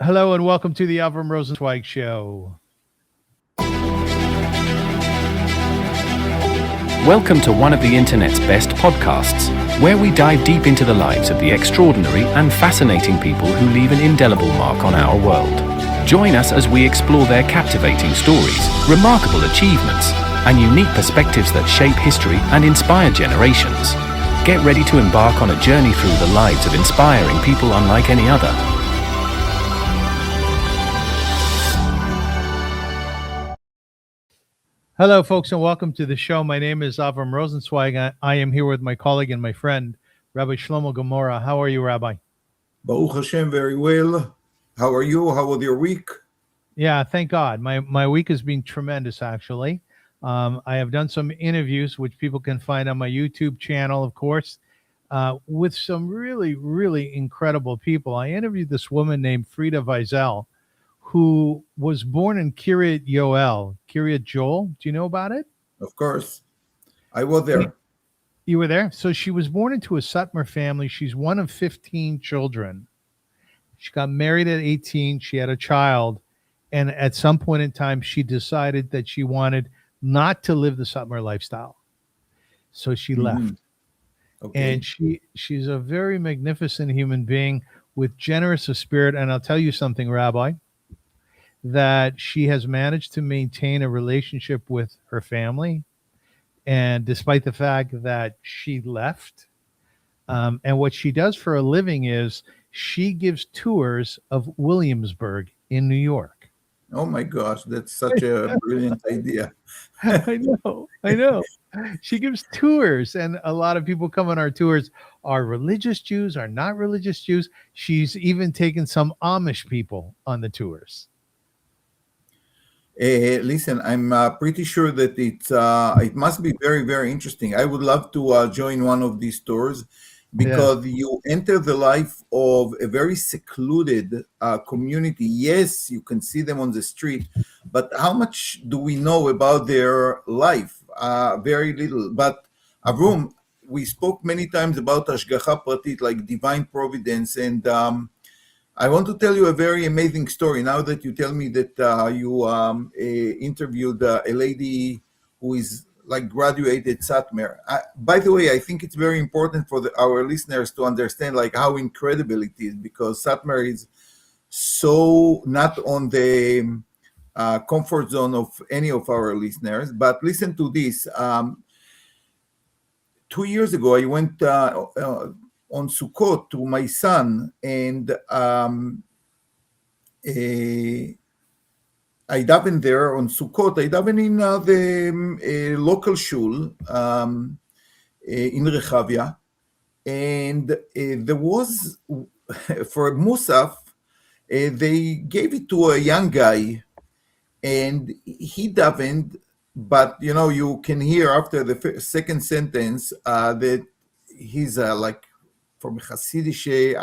Hello and welcome to the Avrum Rosensweig Show. Welcome to one of the internet's best podcasts, where we dive deep into the lives of the extraordinary and fascinating people who leave an indelible mark on our world. Join us as we explore their captivating stories, remarkable achievements, and unique perspectives that shape history and inspire generations. Get ready to embark on a journey through the lives of inspiring people unlike any other. Hello, folks, and welcome to the show. My name is Avrum Rosensweig. I am here with my colleague and my friend, Rabbi Gemara. How are you, Rabbi? Baruch Hashem, very well. How are you? How was your week? Yeah, thank God. My week has been tremendous, actually. I have done some interviews, which people can find on my YouTube channel, of course, with some really, really incredible people. I interviewed this woman named Frida Wiesel, who was born in Kiryat Joel. Do you know about it? Of course. I was there. You were there? So she was born into a Satmar family. She's one of 15 children. She got married at 18. She had a child. And at some point in time, she decided that she wanted not to live the Satmar lifestyle. So she left. Okay. And she's a very magnificent human being with generous of spirit. And I'll tell you something, Rabbi, that she has managed to maintain a relationship with her family. And despite the fact that she left, and what she does for a living is she gives tours of Williamsburg in New York. Oh my gosh, that's such a brilliant idea. I know. She gives tours, and a lot of people come on our tours are religious Jews, are not religious Jews. She's even taken some Amish people on the tours. Listen, I'm pretty sure that it must be very, very interesting. I would love to join one of these tours because you enter the life of a very secluded community. Yes, you can see them on the street, but how much do we know about their life? Very little. But Avrum, we spoke many times about Hashgacha Pratit, like divine providence, and I want to tell you a very amazing story. Now that you tell me that you interviewed a lady who is like graduated Satmar. By the way, I think it's very important for our listeners to understand like how incredible it is, because Satmar is so not on the comfort zone of any of our listeners. But listen to this. 2 years ago, I went on Sukkot to my son, and I daven there on Sukkot. I daven in the local shul in Rechavia, and there was, for Musaf, they gave it to a young guy, and he davened, but you can hear after the second sentence that he's like from Hasidic.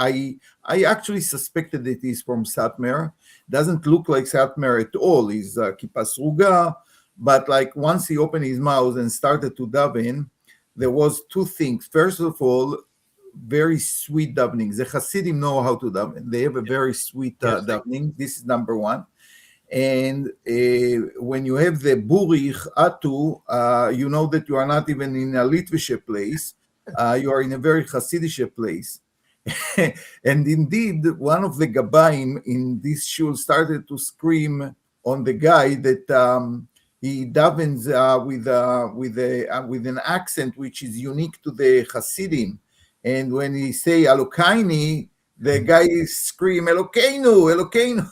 I actually suspected that he's from Satmar. Doesn't look like Satmar at all. He's Kippa Sruga, but like once he opened his mouth and started to daven, there was two things. First of all, very sweet davening. The Hasidim know how to daven. They have a very sweet davening. This is number one. And when you have the Burich Atu, you know that you are not even in a Litvische place. You are in a very Hasidic place. And indeed, one of the Gabaim in this shul started to scream on the guy that he davens with an accent which is unique to the Hasidim. And when he say Elokaini, the guy scream Elokeinu, Elokeinu.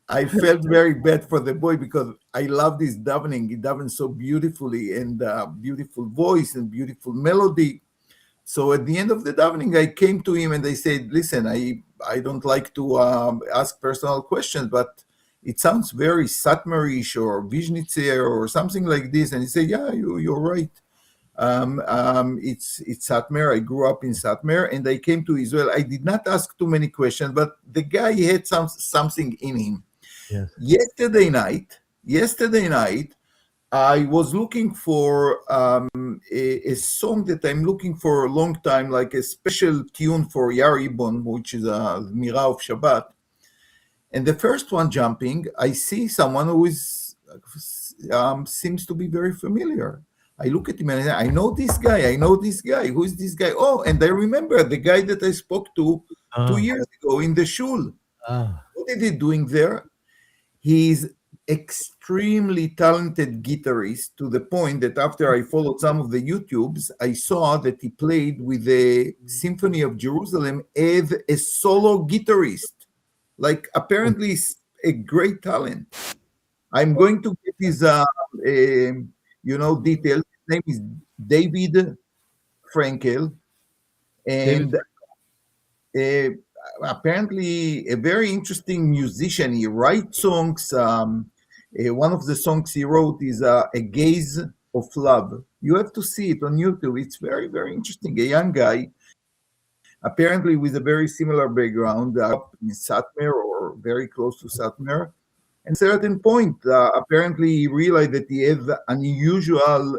I felt very bad for the boy because I love this davening. He davens so beautifully, and beautiful voice and beautiful melody. So at the end of the davening, I came to him and I said, listen, I don't like to ask personal questions, but it sounds very Satmarish or Vizhnitzer or something like this. And he said, yeah, you're right. It's Satmar. I grew up in Satmar, and I came to Israel. I did not ask too many questions, but the guy had something in him. Yes. Yesterday night, I was looking for a song that I'm looking for a long time, like a special tune for Yar Ibon, which is a Mira of Shabbat. And the first one jumping, I see someone who is seems to be very familiar. I look at him and I know this guy. I know this guy. Who is this guy? Oh, and I remember the guy that I spoke to 2 years ago in the shul. What is he doing there? He's extremely talented guitarist to the point that after I followed some of the YouTubes, I saw that he played with the Symphony of Jerusalem as a solo guitarist. Like apparently he's a great talent. I'm going to get his details. His name is David Frankel, and apparently a very interesting musician. He writes songs. One of the songs he wrote is A Gaze of Love. You have to see it on YouTube. It's very, very interesting. A young guy, apparently with a very similar background, in Satmar or very close to Satmar. At a certain point, apparently he realized that he has unusual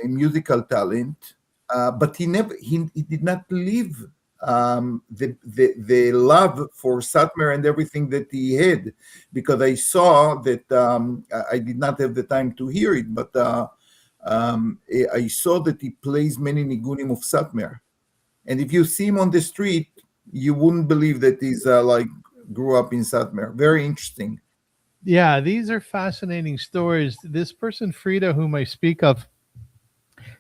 musical talent, but he did not leave the love for Satmar and everything that he had, because I saw that I did not have the time to hear it, but I saw that he plays many nigunim of Satmar, and if you see him on the street, you wouldn't believe that he's grew up in Satmar. Very interesting. Yeah, these are fascinating stories. This person, Frida, whom I speak of,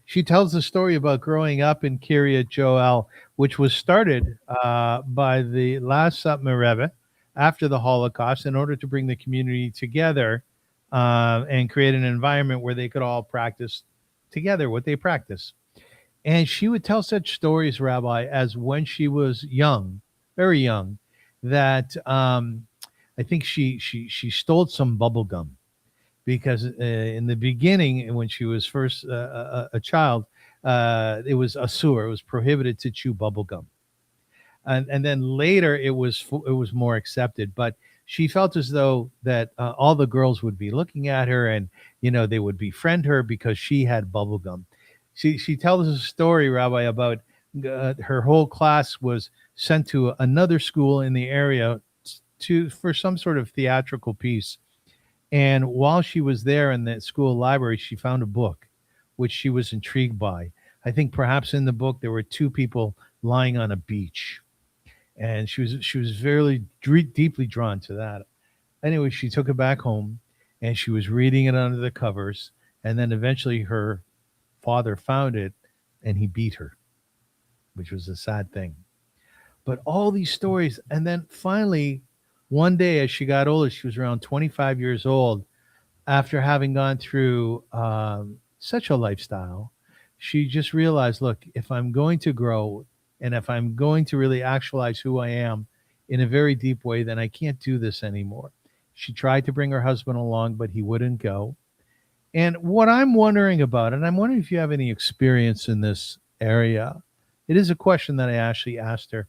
she tells the story about growing up in Kiryat Joel, which was started by the last Satmar Rebbe after the Holocaust in order to bring the community together and create an environment where they could all practice together what they practice. And she would tell such stories, Rabbi, as when she was young, very young, that I think she stole some bubble gum, because in the beginning, when she was first a child, it was asur, it was prohibited to chew bubble gum, and then later it was more accepted. But she felt as though that all the girls would be looking at her, and they would befriend her because she had bubble gum. She tells a story, Rabbi, about her whole class was sent to another school in the area for some sort of theatrical piece. And while she was there in the school library, she found a book which she was intrigued by. I think perhaps in the book there were two people lying on a beach, and she was very deeply drawn to that. Anyway, she took it back home and she was reading it under the covers, and then eventually her father found it and he beat her, which was a sad thing. But all these stories, and then finally, one day as she got older, she was around 25 years old, after having gone through such a lifestyle, she just realized, look, if I'm going to grow and if I'm going to really actualize who I am in a very deep way, then I can't do this anymore. She tried to bring her husband along, but he wouldn't go. And what I'm wondering about, and I'm wondering if you have any experience in this area, it is a question that I actually asked her.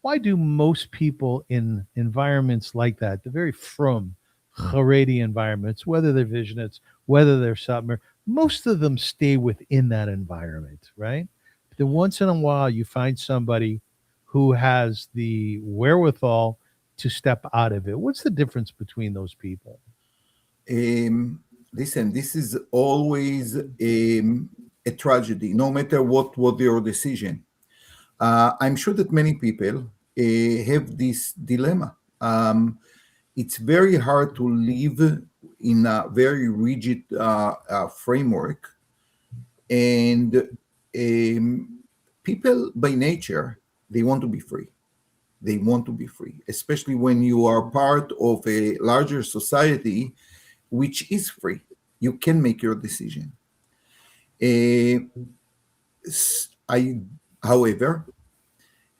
Why do most people in environments like that, the very frum, Haredi environments, whether they're Vizhnitz, whether they're Satmar, most of them stay within that environment, right? Then once in a while, you find somebody who has the wherewithal to step out of it. What's the difference between those people? Listen, this is always a tragedy, no matter what your decision. I'm sure that many people have this dilemma. It's very hard to live in a very rigid framework, and people by nature, they want to be free. They want to be free, especially when you are part of a larger society which is free. You can make your decision. However,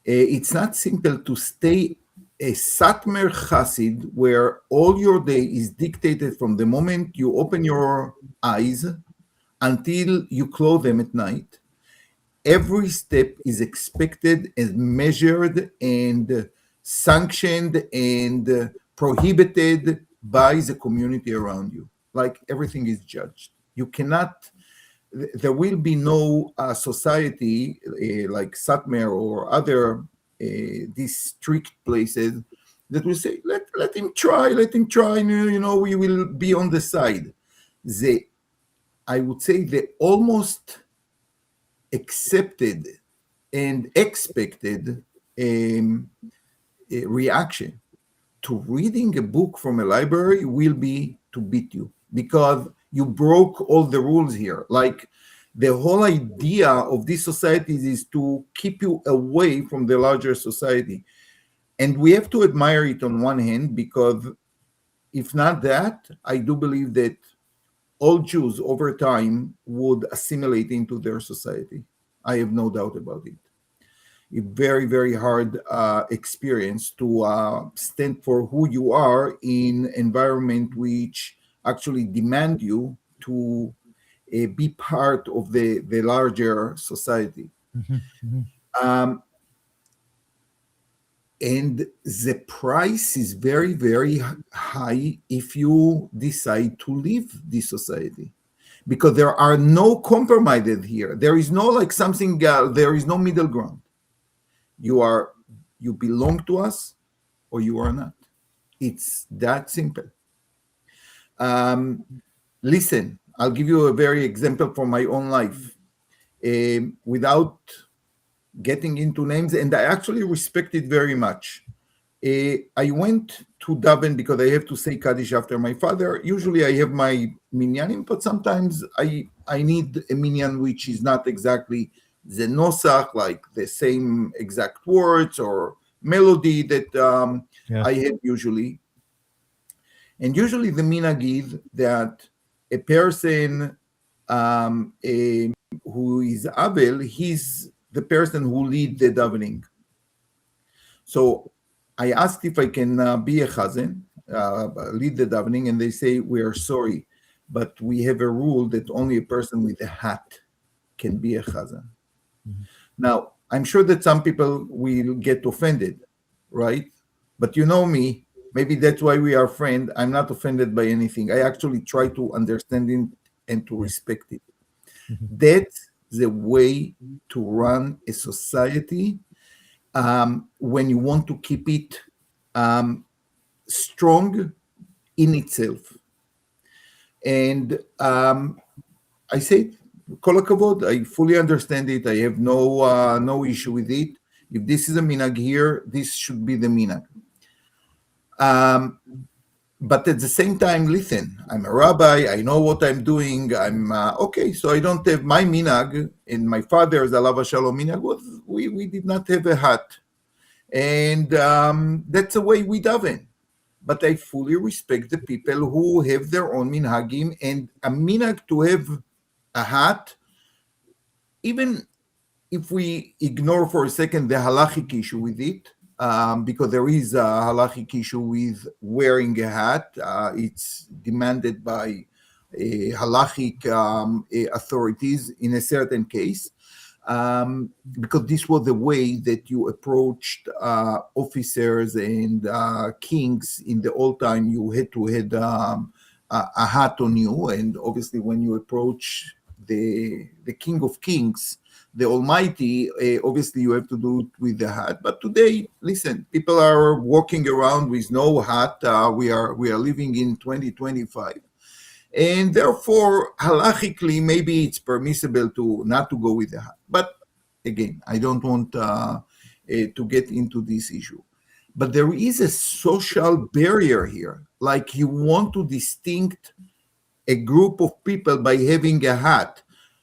it's not simple to stay a Satmar Chassid where all your day is dictated from the moment you open your eyes until you close them at night. Every step is expected and measured and sanctioned and prohibited by the community around you. like everything is judged. You cannot, there will be no society like Satmar or other these strict places that will say, let him try, we will be on the side. I would say the almost accepted and expected reaction to reading a book from a library will be to beat you, because you broke all the rules here. Like, the whole idea of these societies is to keep you away from the larger society. And we have to admire it on one hand, because if not that, I do believe that all Jews over time would assimilate into their society. I have no doubt about it. A very, very hard experience to stand for who you are in environment which actually demand you to be part of the larger society. And the price is very, very high if you decide to leave this society, because there are no compromises here. There is no like something, there is no middle ground. You belong to us or you are not. It's that simple. Listen, I'll give you a very example from my own life, without getting into names, and I actually respect it very much. I went to daven because I have to say Kaddish after my father. Usually I have my minyanim, but sometimes I need a minyan which is not exactly the nosach, like the same exact words or melody that I have usually. And usually the minhag is that a person who is Abel, he's the person who lead the davening. So I asked if I can be a chazan, lead the davening, and they say, we are sorry, but we have a rule that only a person with a hat can be a chazan. Now, I'm sure that some people will get offended, right? But you know me, maybe that's why we are friends. I'm not offended by anything. I actually try to understand it and to respect it. That's the way to run a society when you want to keep it strong in itself. And I say, kol hakavod, I fully understand it. I have no issue with it. If this is a minhag here, this should be the minhag. But at the same time, listen, I'm a rabbi, I know what I'm doing, I'm okay, so I don't have my minhag, and my father's alav shalom minhag was, we did not have a hat. And that's the way we daven. But I fully respect the people who have their own minhagim, and a minhag to have a hat, even if we ignore for a second the halachic issue with it, because there is a halachic issue with wearing a hat. It's demanded by halachic authorities in a certain case, because this was the way that you approached officers and kings in the old time. You had to have a hat on you, and obviously when you approach the King of Kings, the Almighty, obviously you have to do it with the hat. But today, listen, people are walking around with no hat. We are living in 2025, and therefore, halachically, maybe it's permissible to not to go with the hat. But again, I don't want to get into this issue. But there is a social barrier here. Like, you want to distinct a group of people by having a hat,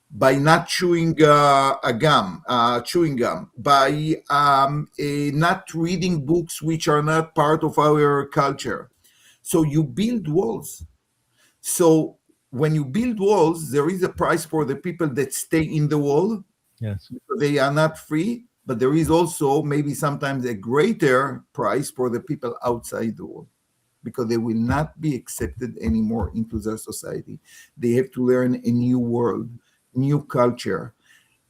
by not chewing chewing gum, by not reading books which are not part of our culture. So you build walls. So when you build walls, there is a price for the people that stay in the wall. Yes. They are not free, but there is also maybe sometimes a greater price for the people outside the wall, because they will not be accepted anymore into their society. They have to learn a new world, new culture,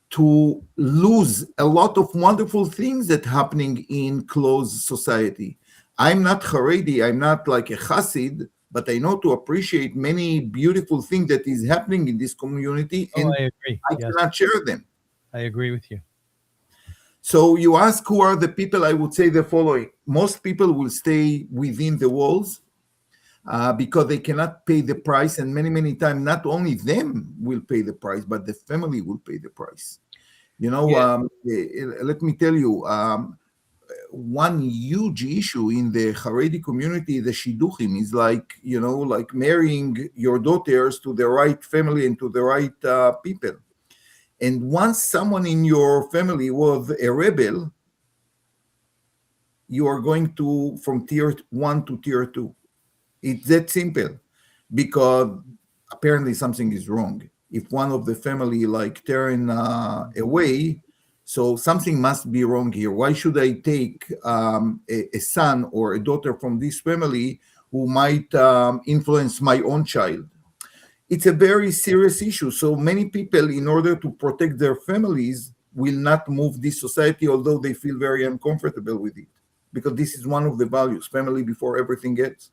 to lose a lot of wonderful things that happening in closed society. I'm not Haredi, I'm not like a Chassid, but I know to appreciate many beautiful things that is happening in this community, and I agree. I Yes, cannot share them. I agree with you. So you ask who are the people, I would say the following. Most people will stay within the walls because they cannot pay the price, and many times not only them will pay the price, but the family will pay the price. Let me tell you, one huge issue in the Haredi community, the shidduchim, is like marrying your daughters to the right family and to the right people. And once someone in your family was a rebel, you are going to from tier 1 to tier 2. It's that simple, because apparently something is wrong. If one of the family turn away, so something must be wrong here. Why should I take a son or a daughter from this family who might influence my own child? It's a very serious issue. So many people, in order to protect their families, will not move this society, although they feel very uncomfortable with it, because this is one of the values: family before everything else.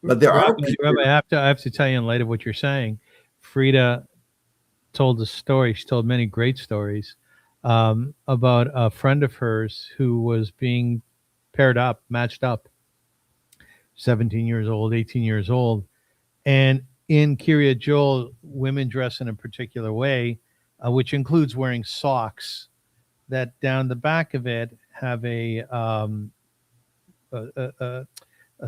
But there are people. Rabbi, I have to tell you, in light of what you're saying, Frida told a story. She told many great stories about a friend of hers who was being matched up, 17 years old, 18 years old. And in Kiryat Joel, women dress in a particular way, which includes wearing socks that down the back of it have a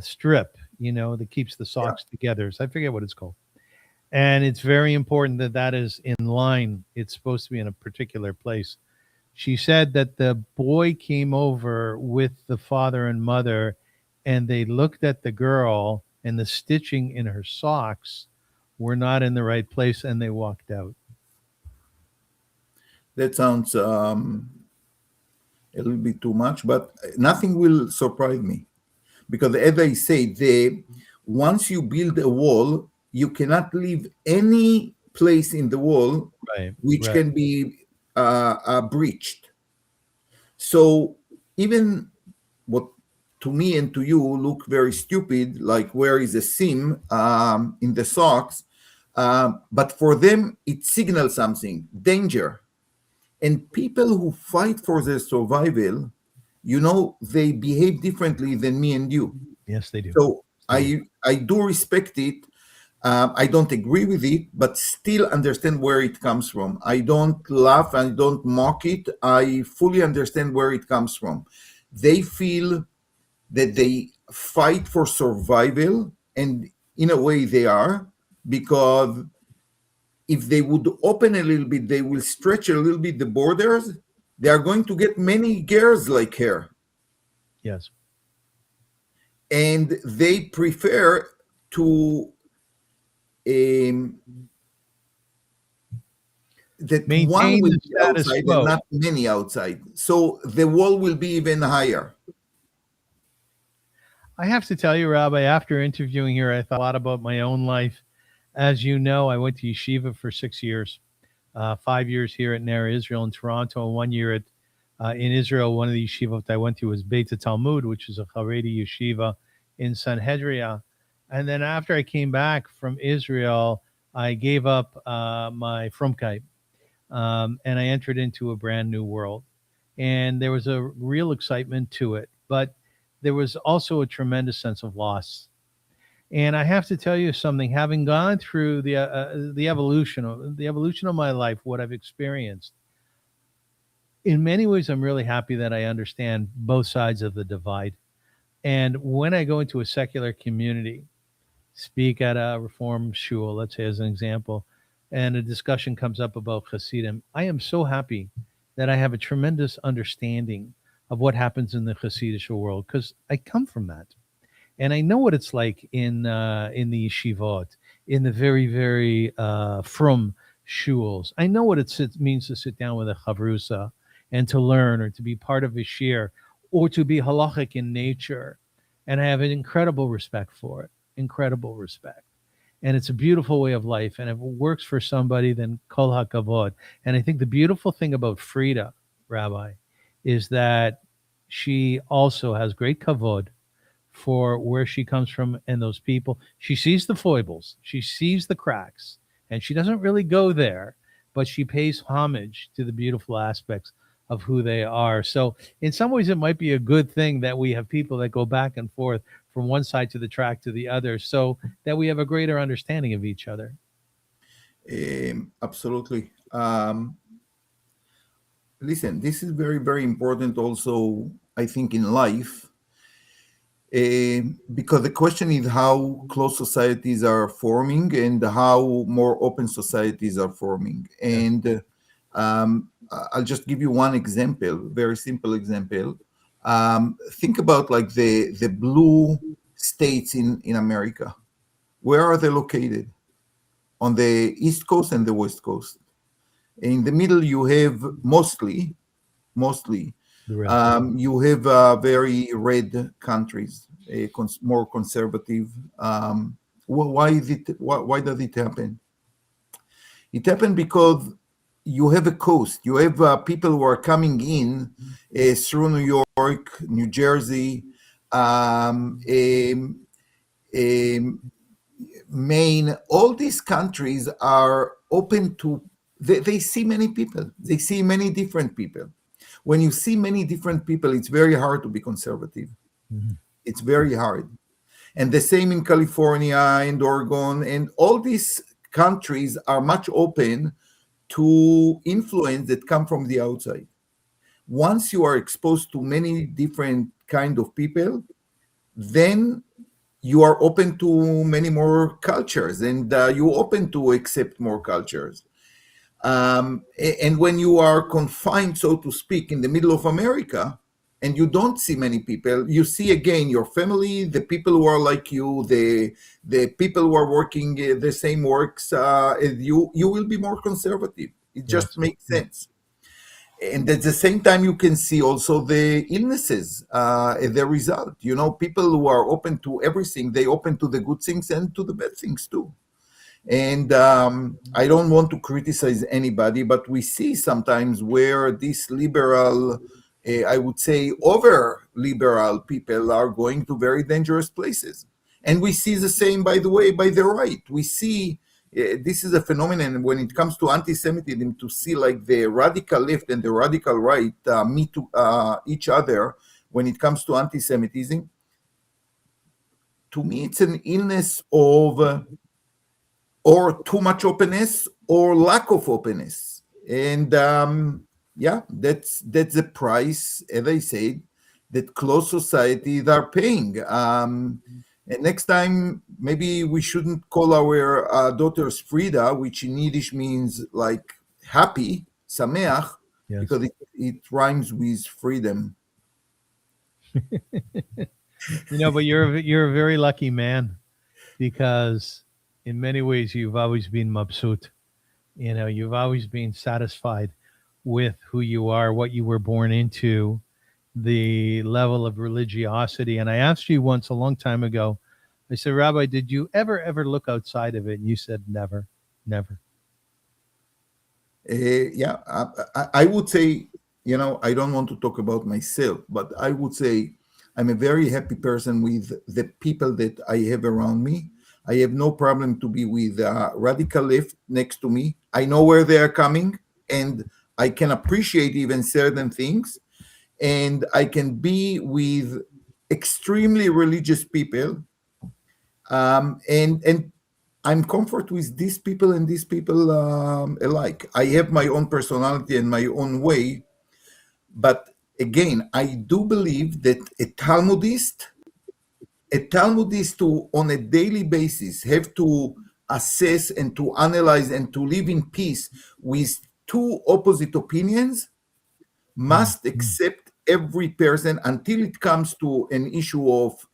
strip, that keeps the socks together. So I forget what it's called. And it's very important that is in line. It's supposed to be in a particular place. She said that the boy came over with the father and mother, and they looked at the girl, and the stitching in her socks were not in the right place, and they walked out. That sounds a little bit too much, but nothing will surprise me. Because as I say, once you build a wall, you cannot leave any place in the wall which can be breached. So even what to me and to you look very stupid, like where is a seam in the socks, but for them it signals something, danger. And people who fight for their survival, they behave differently than me and you. Yes, they do. So I do respect it. I don't agree with it, but still understand where it comes from. I don't laugh, I don't mock it. I fully understand where it comes from. They feel that they fight for survival, and in a way they are, because if they would open a little bit, they will stretch a little bit the borders, they are going to get many girls like her. Yes. And they prefer to that maintain one will the be status outside quo, and not many outside. So the wall will be even higher. I have to tell you, Rabbi, after interviewing here, I thought a lot about my own life. As you know, I went to yeshiva for 6 years, 5 years here at Ner Israel in Toronto, and 1 year in Israel. One of the yeshivot I went to was Beit Talmud, which is a Haredi yeshiva in Sanhedria. And then after I came back from Israel, I gave up my frumkeit, and I entered into a brand new world. And there was a real excitement to it, but there was also a tremendous sense of loss. And I have to tell you something, having gone through the evolution of my life, what I've experienced, in many ways, I'm really happy that I understand both sides of the divide. And when I go into a secular community, speak at a Reform shul, let's say as an example, and a discussion comes up about Hasidim, I am so happy that I have a tremendous understanding of what happens in the Hasidic world, because I come from that. And I know what it's like in the yeshivot, in the very, very frum shuls. I know what it means to sit down with a chavrusa and to learn, or to be part of a shir, or to be halachic in nature. And I have an incredible respect for it, incredible respect. And it's a beautiful way of life. And if it works for somebody, then kol hakavod. And I think the beautiful thing about Frida, Rabbi, is that she also has great kavod for where she comes from and those people. She sees the foibles, she sees the cracks, and she doesn't really go there, but she pays homage to the beautiful aspects of who they are. So in some ways, it might be a good thing that we have people that go back and forth from one side to the track to the other, so that we have a greater understanding of each other. Absolutely. Listen, this is very, very important also, I think, in life, because the question is how closed societies are forming and how more open societies are forming. And I'll just give you one example, very simple example. Think about like the blue states in America. Where are they located? On the East Coast and the West Coast. In the middle, you have mostly, you have very red countries, more conservative. Why does it happen? It happened because you have a coast. You have people who are coming in through New York, New Jersey, Maine. All these countries are open to, they see many people. They see many different people. When you see many different people, it's very hard to be conservative. Mm-hmm. It's very hard. And the same in California and Oregon, and all these countries are much open to influence that come from the outside. Once you are exposed to many different kind of people, then you are open to many more cultures, and you open to accept more cultures. And when you are confined, so to speak, in the middle of America, and you don't see many people, you see again your family, the people who are like you, the people who are working the same works as you will be more conservative. It just makes sense. And at the same time, you can see also the illnesses as the result. You know, people who are open to everything, they open to the good things and to the bad things too. And I don't want to criticize anybody, but we see sometimes where these liberal, I would say over-liberal people are going to very dangerous places. And we see the same, by the way, by the right. We see this is a phenomenon when it comes to anti-Semitism, to see like the radical left and the radical right meet each other when it comes to anti-Semitism. To me, it's an illness of or too much openness or lack of openness. And that's the price, as I said, that closed societies are paying. And next time, maybe we shouldn't call our daughters Frida, which in Yiddish means like happy, sameach, because it rhymes with freedom. But you're a very lucky man, because in many ways you've always been mabsut. You've always been satisfied with who you are, what you were born into, the level of religiosity. And I asked you once a long time ago, I said, Rabbi, did you ever look outside of it? And you said, never. I would say, I don't want to talk about myself, but I would say I'm a very happy person with the people that I have around me. I have no problem to be with radical left next to me. I know where they are coming, and I can appreciate even certain things. And I can be with extremely religious people. And I'm comfort with these people and these people alike. I have my own personality and my own way. But again, I do believe that a Talmudist who on a daily basis have to assess and to analyze and to live in peace with two opposite opinions must accept every person until it comes to an issue of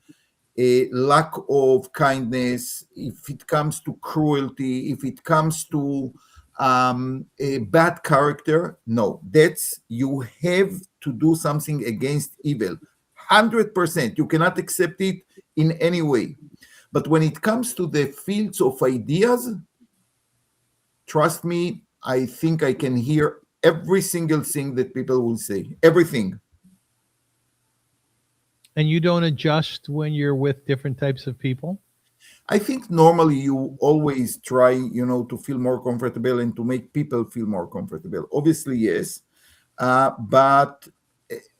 a lack of kindness, if it comes to cruelty, if it comes to a bad character. No, you have to do something against evil. 100%. You cannot accept it in any way. But when it comes to the fields of ideas, trust me, I think I can hear every single thing that people will say. Everything. And you don't adjust when you're with different types of people? I think normally you always try, to feel more comfortable and to make people feel more comfortable. Obviously, yes. But,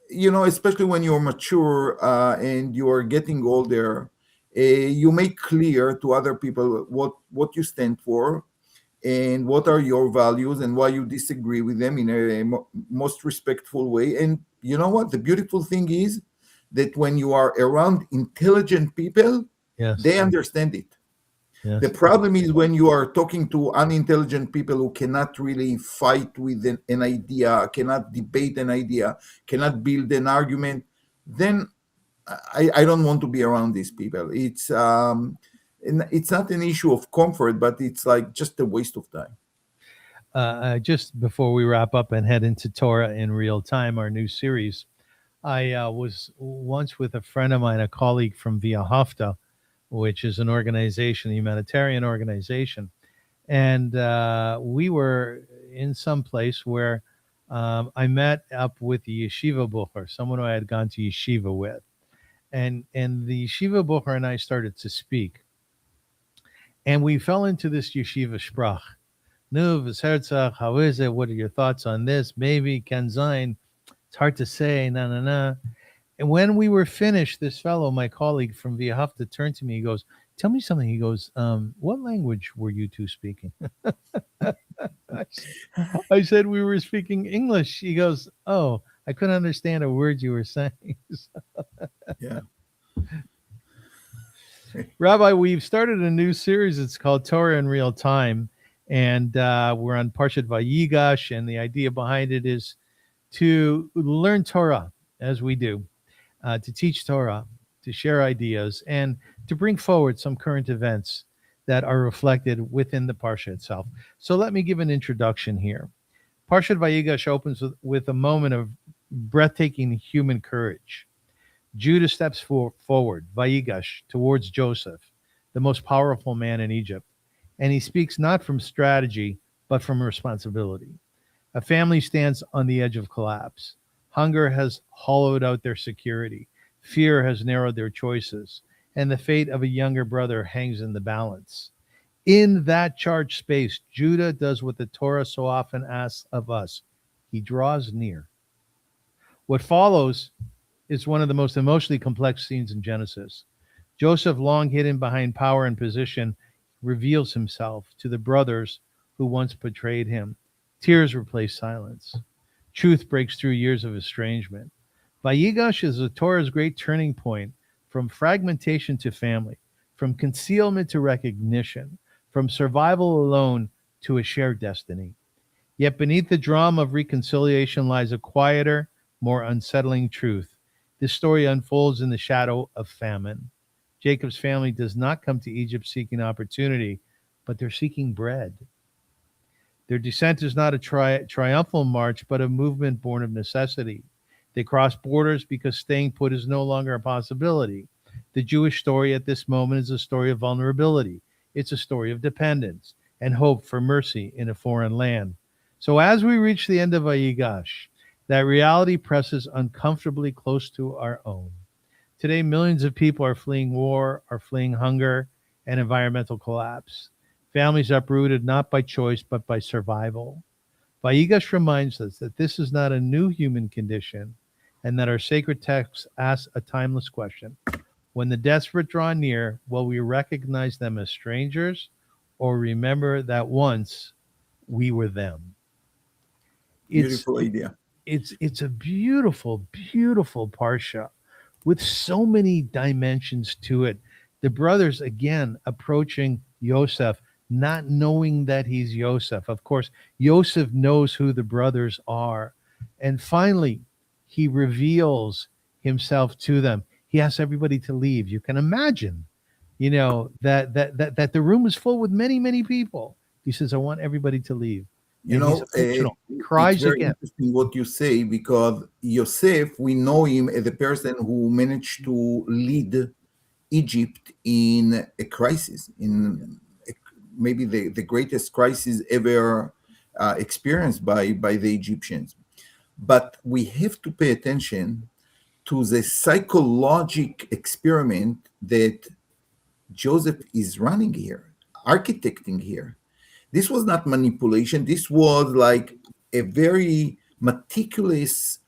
especially when you're mature and you're getting older, you make clear to other people what you stand for and what are your values and why you disagree with them in a most respectful way. And you know what? The beautiful thing is that when you are around intelligent people, Yes. they understand it. Yes. The problem is when you are talking to unintelligent people who cannot really fight with an idea, cannot debate an idea, cannot build an argument, then I don't want to be around these people. It's not an issue of comfort, but it's like just a waste of time. Just before we wrap up and head into Torah in real time, our new series, I was once with a friend of mine, a colleague from Yehudah, which is an organization, a humanitarian organization. And we were in some place where I met up with the yeshiva bucher, someone who I had gone to yeshiva with. And the yeshiva bucher and I started to speak. And we fell into this yeshiva sprach. Nu, v'sherzach, how is it? What are your thoughts on this? Maybe, ken sein. It's hard to say, na. And when we were finished, this fellow, my colleague from Yehudah, turned to me. He goes, "Tell me something." He goes, "What language were you two speaking?" I said, "We were speaking English." He goes, "Oh, I couldn't understand a word you were saying." Yeah. Rabbi, we've started a new series. It's called Torah in Real Time. And we're on Parshat Vayigash. And the idea behind it is to learn Torah as we do. To teach Torah, to share ideas, and to bring forward some current events that are reflected within the Parsha itself. So let me give an introduction here. Parshat Vayigash opens with a moment of breathtaking human courage. Judah steps forward, Vayigash, towards Joseph, the most powerful man in Egypt, and he speaks not from strategy, but from responsibility. A family stands on the edge of collapse. Hunger has hollowed out their security. Fear has narrowed their choices. And the fate of a younger brother hangs in the balance. In that charged space, Judah does what the Torah so often asks of us. He draws near. What follows is one of the most emotionally complex scenes in Genesis. Joseph, long hidden behind power and position, reveals himself to the brothers who once betrayed him. Tears replace silence. Truth breaks through years of estrangement. Vayigash is the Torah's great turning point, from fragmentation to family, from concealment to recognition, from survival alone to a shared destiny. Yet beneath the drama of reconciliation lies a quieter, more unsettling truth. This story unfolds in the shadow of famine. Jacob's family does not come to Egypt seeking opportunity, but they're seeking bread. Their descent is not a triumphal march, but a movement born of necessity. They cross borders because staying put is no longer a possibility. The Jewish story at this moment is a story of vulnerability. It's a story of dependence and hope for mercy in a foreign land. So as we reach the end of Vayigash, that reality presses uncomfortably close to our own. Today, millions of people are fleeing war, are fleeing hunger and environmental collapse. Families uprooted not by choice, but by survival. Vayigash reminds us that this is not a new human condition and that our sacred text asks a timeless question. When the desperate draw near, will we recognize them as strangers or remember that once we were them? Beautiful idea. It's a beautiful, beautiful parsha with so many dimensions to it. The brothers, again, approaching Yosef, not knowing that he's Yosef. Of course, Yosef knows who the brothers are. And finally, he reveals himself to them. He asks everybody to leave. You can imagine, that the room is full with many, many people. He says, I want everybody to leave. You And know, he's emotional. Cries it's very again. interesting what you say, because Yosef, we know him as a person who managed to lead Egypt in a crisis, maybe the greatest crisis ever experienced by the Egyptians. But we have to pay attention to the psychological experiment that Joseph is running here, architecting here. This was not manipulation. This was like a very meticulous,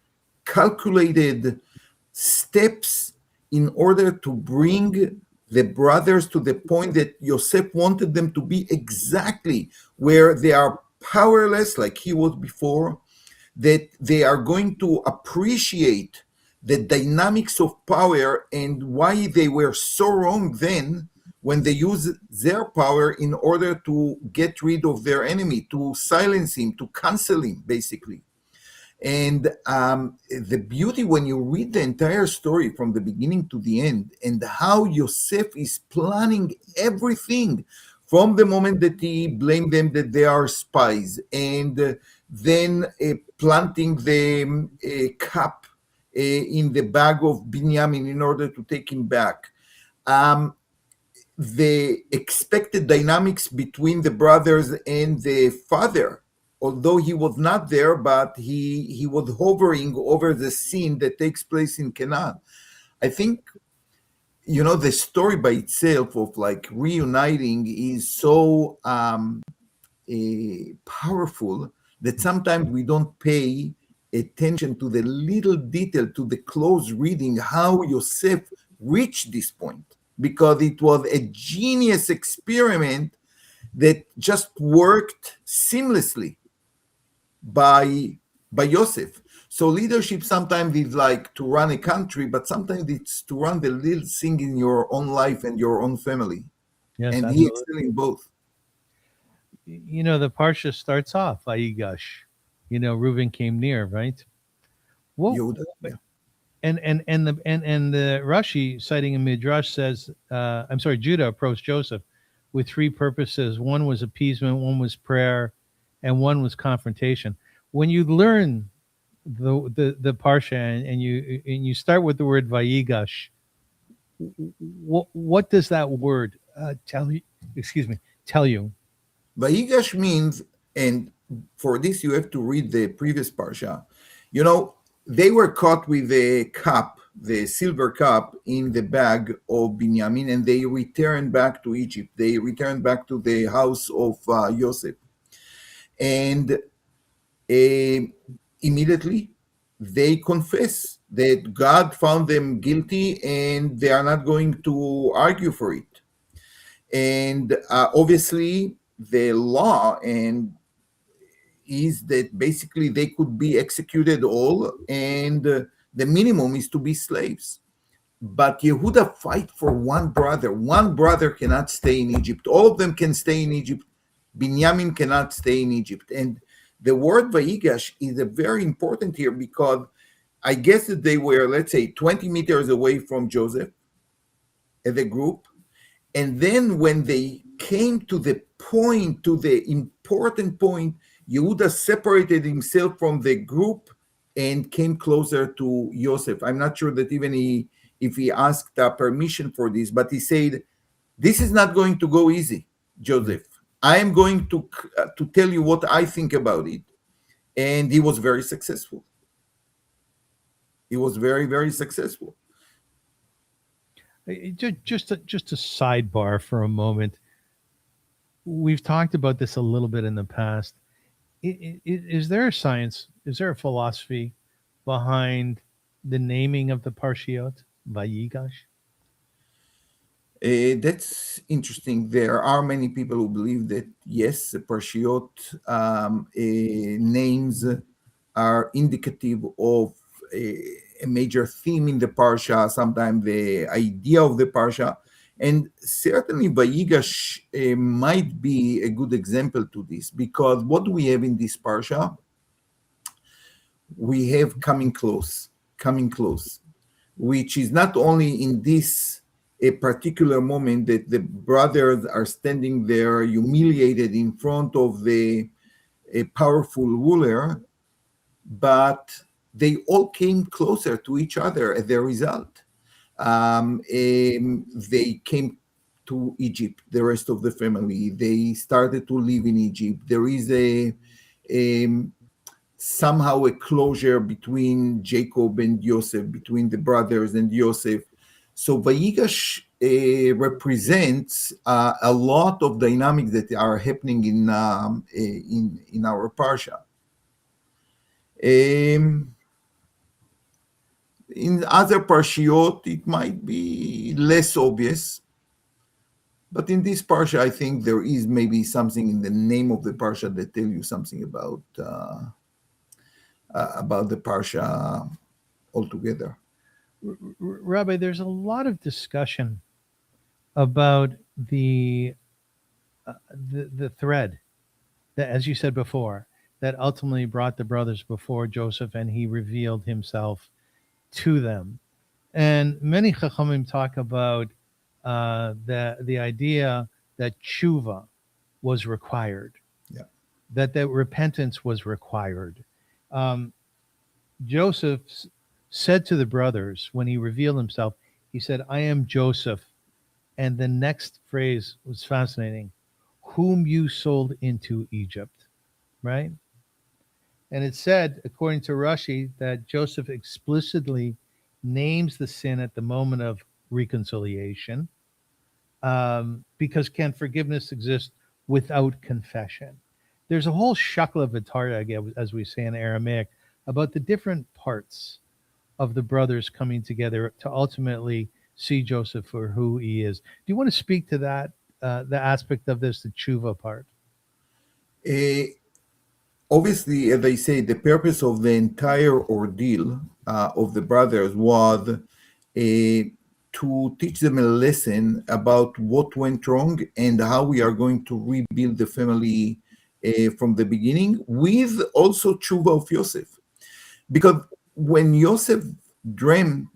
calculated steps in order to bring the brothers to the point that Yosef wanted them to be exactly where they are powerless, like he was before, that they are going to appreciate the dynamics of power and why they were so wrong then when they use their power in order to get rid of their enemy, to silence him, to cancel him, basically. And the beauty when you read the entire story from the beginning to the end, and how Yosef is planning everything from the moment that he blamed them that they are spies, and then planting the cup in the bag of Binyamin in order to take him back. The expected dynamics between the brothers and the father, although he was not there, but he was hovering over the scene that takes place in Canaan. I think, the story by itself of like reuniting is so powerful that sometimes we don't pay attention to the little detail, to the close reading, how Yosef reached this point, because it was a genius experiment that just worked seamlessly by Yosef. So leadership sometimes is like to run a country, but sometimes it's to run the little thing in your own life and your own family. Yes, and absolutely. he excelled in both. The Parsha starts off, Vayigash. Reuben came near, right? What, Yehudah, yeah. and the Rashi, citing a midrash, says, Judah approached Joseph with three purposes. One was appeasement, one was prayer, and one was confrontation. When you learn the parsha and you start with the word Vayigash, what does that word tell you? Tell you? Vayigash means, and for this you have to read the previous parsha. They were caught with a cup, the silver cup, in the bag of Binyamin, and they returned back to Egypt. They returned back to the house of Yosef. And immediately they confess that God found them guilty and they are not going to argue for it. And obviously the law is that basically they could be executed all, and the minimum is to be slaves. But Yehudah fight for one brother. One brother cannot stay in Egypt. All of them can stay in Egypt. Binyamin cannot stay in Egypt. And the word Vayigash is very important here, because I guess that they were, let's say, 20 meters away from Joseph as a group. And then when they came to the point, to the important point, Yehudah separated himself from the group and came closer to Yosef. I'm not sure that even if he asked permission for this, but he said, this is not going to go easy, Joseph. I am going to tell you what I think about it. And he was very successful. He was very, very successful. Just a sidebar for a moment. We've talked about this a little bit in the past. Is there a science, is there a philosophy behind the naming of the Parshiot, Vayigash? That's interesting. There are many people who believe that, yes, the Parshiot names are indicative of a major theme in the Parsha, sometimes the idea of the Parsha. And certainly Vayigash might be a good example to this, because what do we have in this Parsha? We have coming close, which is not only in this a particular moment that the brothers are standing there humiliated in front of a powerful ruler, but they all came closer to each other as a result. They came to Egypt, the rest of the family. They started to live in Egypt. There is somehow a closure between Jacob and Yosef, between the brothers and Yosef. So Vayigash represents a lot of dynamics that are happening in our parsha. In other parshiot, it might be less obvious, but in this parsha, I think there is maybe something in the name of the parsha that tell you something about the parsha altogether. Rabbi, there's a lot of discussion about the thread that, as you said before, that ultimately brought the brothers before Joseph, and he revealed himself to them. And many Chachamim talk about the idea that tshuva was required, that repentance was required. Joseph said to the brothers when he revealed himself, he said, "I am Joseph." And the next phrase was fascinating, "whom you sold into Egypt," right? And it said, according to Rashi, that Joseph explicitly names the sin at the moment of reconciliation, because can forgiveness exist without confession? There's a whole shakla v'tarya, as we say in Aramaic, about the different parts of the brothers coming together to ultimately see Joseph for who he is. Do you want to speak to that, the aspect of this, the tshuva part? Obviously, as I say, the purpose of the entire ordeal of the brothers was to teach them a lesson about what went wrong and how we are going to rebuild the family from the beginning, with also tshuva of Yosef. Because when Yosef dreamed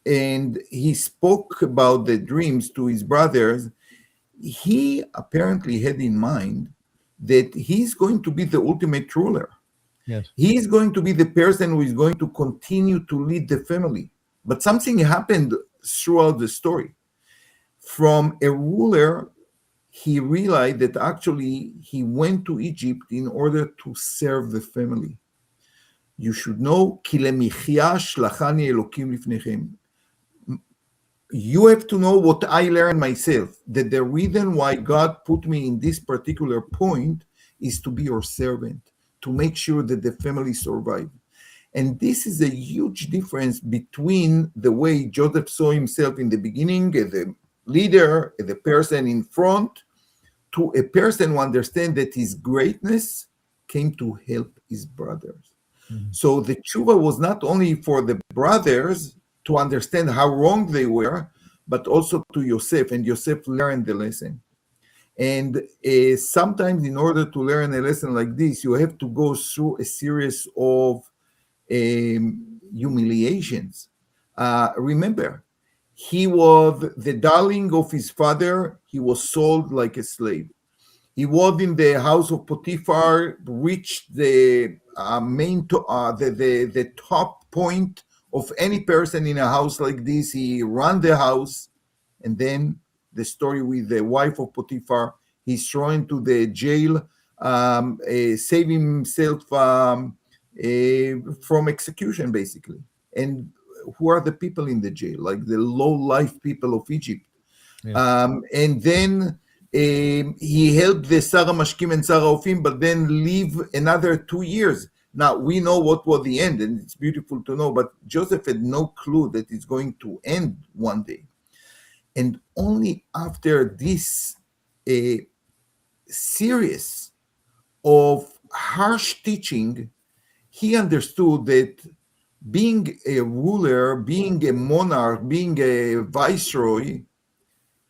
and he spoke about the dreams to his brothers, he apparently had in mind that he's going to be the ultimate ruler. Yes. He's going to be the person who is going to continue to lead the family. But something happened throughout the story. From a ruler, he realized that actually he went to Egypt in order to serve the family. You should know, "Ki lemichya shlachani Elokim lifnechem." You have to know what I learned myself, that the reason why God put me in this particular point is to be your servant, to make sure that the family survive. And this is a huge difference between the way Joseph saw himself in the beginning as a leader, as a person in front, to a person who understands that his greatness came to help his brothers. Mm-hmm. So the tshuva was not only for the brothers to understand how wrong they were, but also to Yosef, and Yosef learned the lesson. And sometimes in order to learn a lesson like this, you have to go through a series of humiliations. Remember, he was the darling of his father. He was sold like a slave. He was in the house of Potiphar, reached the the top point of any person in a house like this. He ran the house, and then the story with the wife of Potiphar, he's thrown to the jail, saving himself from execution, basically. And who are the people in the jail? Like the low-life people of Egypt. Yeah. And then he helped the Sarah Mashkim and Sarah Ofim, but then leave another 2 years. Now, we know what was the end, and it's beautiful to know, but Joseph had no clue that it's going to end one day. And only after this series of harsh teaching, he understood that being a ruler, being a monarch, being a viceroy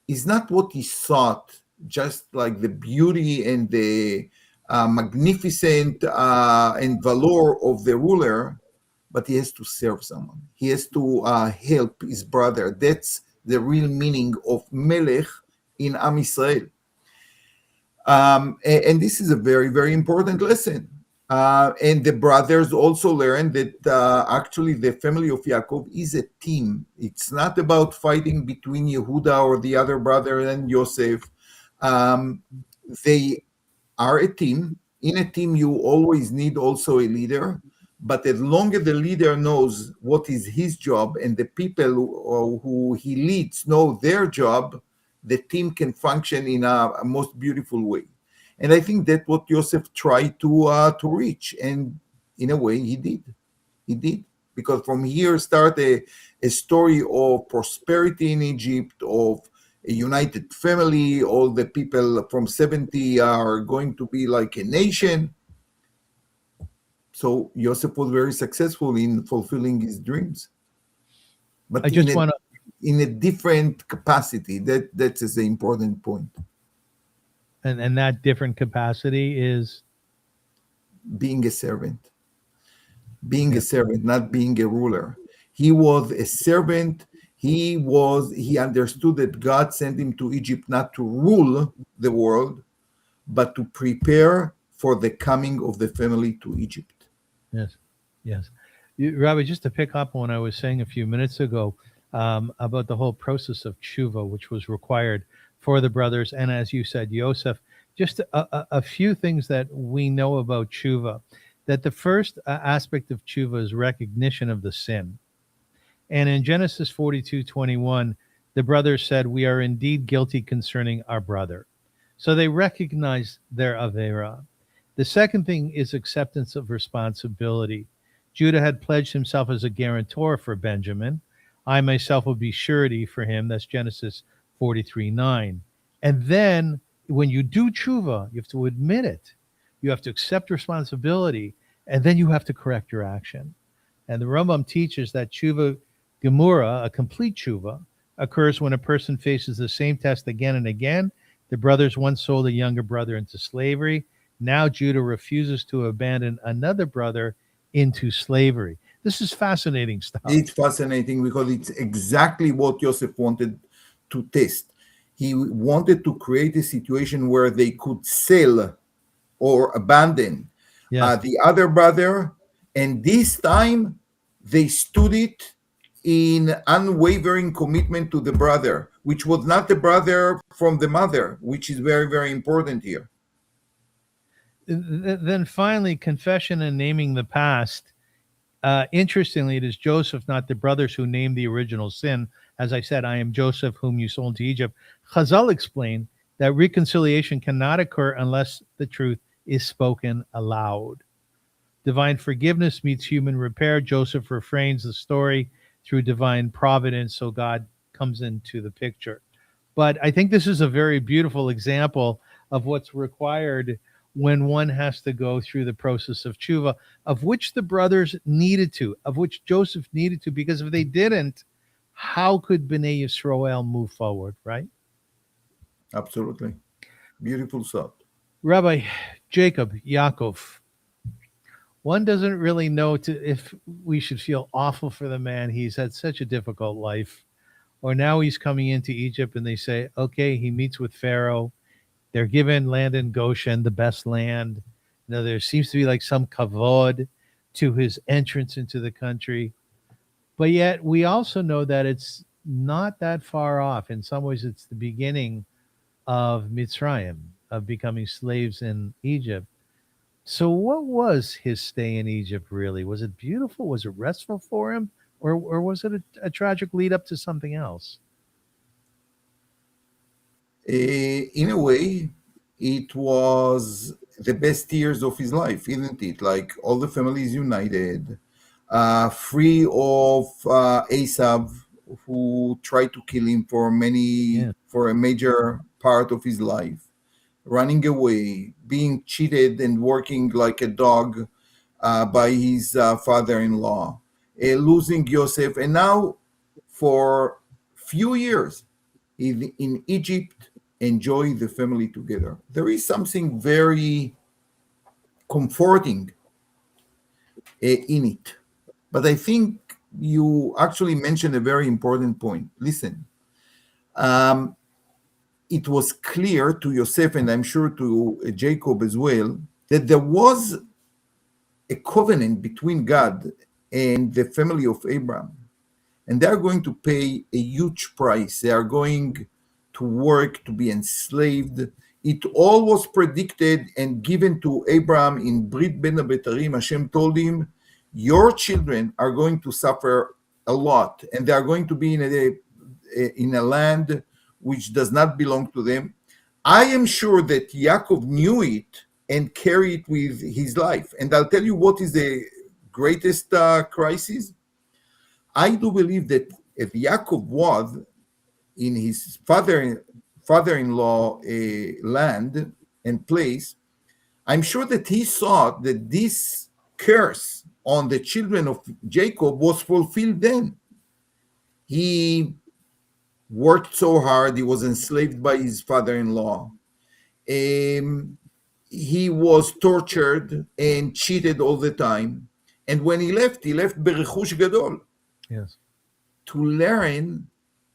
is not what he thought, just like the beauty and the magnificent and valor of the ruler, but he has to serve someone. He has to help his brother. That's the real meaning of Melech in Am Yisrael. And this is a very, very important lesson. And the brothers also learned that actually the family of Yaakov is a team. It's not about fighting between Yehudah or the other brother and Yosef. They are a team. In a team, you always need also a leader, but as long as the leader knows what is his job and the people who he leads know their job, the team can function in a most beautiful way. And I think that's what Joseph tried to reach, and in a way, he did. He did, because from here start a story of prosperity in Egypt, of a united family. All the people from 70 are going to be like a nation. So Joseph was very successful in fulfilling his dreams, but I just want to, in a different capacity. That is the important point. and that different capacity is Being a servant. Being a servant, not being a ruler. He was a servant. He understood that God sent him to Egypt not to rule the world, but to prepare for the coming of the family to Egypt. yes, yes. Rabbi, just to pick up on what I was saying a few minutes ago about the whole process of tshuva, which was required for the brothers, and as you said, Yosef, just a few things that we know about tshuva. That the first aspect of tshuva is recognition of the sin. And in Genesis 42:21, the brothers said, "We are indeed guilty concerning our brother." So they recognize their avera. The second thing is acceptance of responsibility. Judah had pledged himself as a guarantor for Benjamin. I myself will be surety for him. That's Genesis 43:9. And then when you do tshuva, you have to admit it. You have to accept responsibility, and then you have to correct your action. And the Rambam teaches that tshuva gemura, a complete tshuva, occurs when a person faces the same test again and again. The brothers once sold a younger brother into slavery. Now Judah refuses to abandon another brother into slavery. This is fascinating stuff. It's fascinating because it's exactly what Joseph wanted to test. He wanted to create a situation where they could sell or abandon the other brother, and this time they stood it in unwavering commitment to the brother, which was not the brother from the mother, which is very, very important here. Then finally, confession and naming the past. Interestingly, it is Joseph, not the brothers, who named the original sin. As I said, I am Joseph, whom you sold to Egypt. Chazal explained that reconciliation cannot occur unless the truth is spoken aloud. Divine forgiveness meets human repair. Joseph refrains the story through divine providence, so God comes into the picture. But I think this is a very beautiful example of what's required when one has to go through the process of tshuva, of which the brothers needed to, of which Joseph needed to, because if they didn't, how could Bnei Yisrael move forward, right? Absolutely. Beautiful thought. Rabbi Jacob, Yaakov, one doesn't really know if we should feel awful for the man. He's had such a difficult life. Or now he's coming into Egypt and they say, okay, he meets with Pharaoh. They're given land in Goshen, the best land. Now there seems to be like some kavod to his entrance into the country. But yet we also know that it's not that far off. In some ways, it's the beginning of Mitzrayim, of becoming slaves in Egypt. So what was his stay in Egypt really? Was it beautiful? Was it restful for him? Or was it a tragic lead up to something else? In a way, it was the best years of his life, isn't it? Like all the families united, free of Esav, who tried to kill him for a major part of his life, running away, being cheated and working like a dog by his father-in-law, losing Yosef, and now for few years in Egypt, enjoy the family together. There is something very comforting in it. But I think you actually mentioned a very important point. Listen, it was clear to Yosef, and I'm sure to Jacob as well, that there was a covenant between God and the family of Abraham. And they are going to pay a huge price. They are going to work, to be enslaved it all was predicted and given to Abraham in Brit Ben Abetarim. Hashem told him, your children are going to suffer a lot, and they are going to be in a land which does not belong to them. I am sure that Yaakov knew it and carried it with his life. And I'll tell you what is the greatest crisis. I do believe that if Yaakov was in his father-in-law land and place, I'm sure that he thought that this curse on the children of Jacob was fulfilled then. He worked so hard, he was enslaved by his father-in-law. He was tortured and cheated all the time. And when he left berechush gadol. Yes. To learn